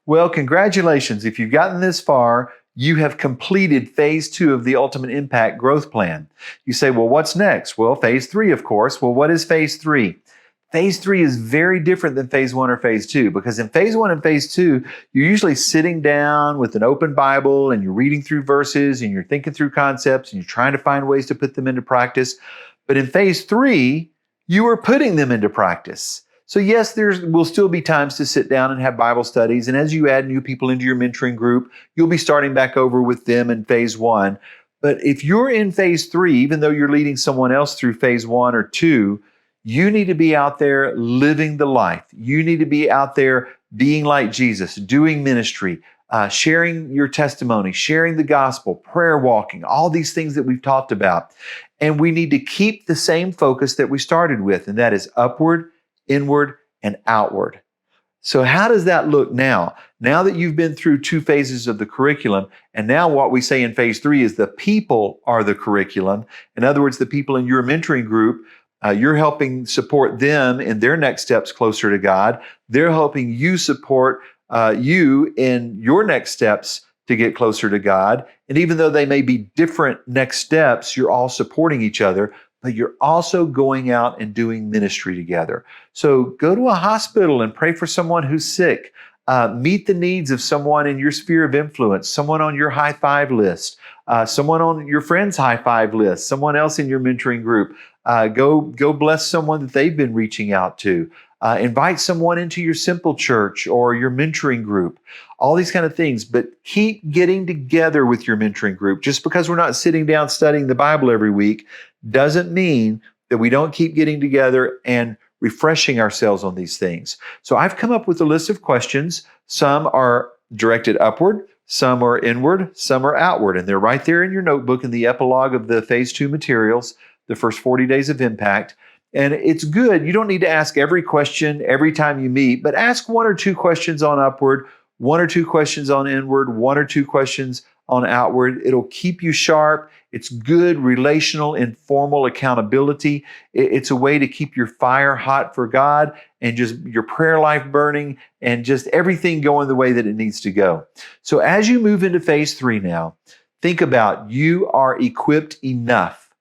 Well, congratulations. If you've gotten this far, you have completed phase 2 of the Ultimate Impact Growth Plan. You say, well, what's next? Well, phase 3, of course. Well, what is phase 3? Phase 3 is very different than phase 1 or phase 2 because in phase 1 and phase 2, you're usually sitting down with an open Bible and you're reading through verses and you're thinking through concepts and you're trying to find ways to put them into practice. But in phase 3, you are putting them into practice. So yes, there will still be times to sit down and have Bible studies. And as you add new people into your mentoring group, you'll be starting back over with them in phase 1. But if you're in phase 3, even though you're leading someone else through phase 1 or 2, you need to be out there living the life. You need to be out there being like Jesus, doing ministry, sharing your testimony, sharing the gospel, prayer walking, all these things that we've talked about. And we need to keep the same focus that we started with, and that is upward, inward, and outward. So how does that look now? Now that you've been through 2 phases of the curriculum, and now what we say in phase 3 is the people are the curriculum. In other words, the people in your mentoring group, you're helping support them in their next steps closer to God. They're helping you support you in your next steps to get closer to God. And even though they may be different next steps, you're all supporting each other, but you're also going out and doing ministry together. So go to a hospital and pray for someone who's sick. Meet the needs of someone in your sphere of influence, someone on your high five list, someone on your friend's high five list, someone else in your mentoring group. Go bless someone that they've been reaching out to. Invite someone into your simple church or your mentoring group, all these kind of things. But keep getting together with your mentoring group. Just because we're not sitting down studying the Bible every week doesn't mean that we don't keep getting together and refreshing ourselves on these things. So I've come up with a list of questions. Some are directed upward, some are inward, some are outward. And they're right there in your notebook in the epilogue of the phase 2 materials, the first 40 days of impact. And it's good. You don't need to ask every question every time you meet, but ask 1 or 2 questions on upward, 1 or 2 questions on inward, 1 or 2 questions on outward. It'll keep you sharp. It's good relational, informal accountability. It's a way to keep your fire hot for God and just your prayer life burning and just everything going the way that it needs to go. So as you move into phase 3 now, think about you are equipped enough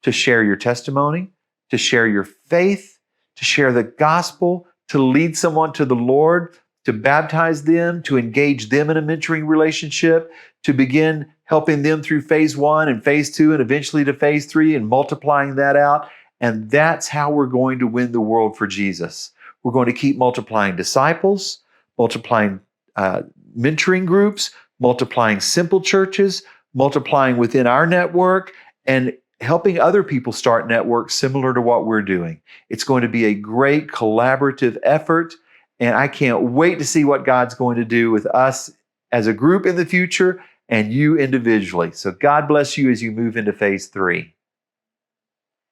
to share your testimony, to share your faith, to share the gospel, to lead someone to the Lord, to baptize them, to engage them in a mentoring relationship, to begin helping them through phase 1 and phase 2 and eventually to phase 3 and multiplying that out. And that's how we're going to win the world for Jesus. We're going to keep multiplying disciples, multiplying mentoring groups, multiplying simple churches, multiplying within our network, and helping other people start networks similar to what we're doing. It's going to be a great collaborative effort, and I can't wait to see what God's going to do with us as a group in the future and you individually. So God bless you as you move into phase 3.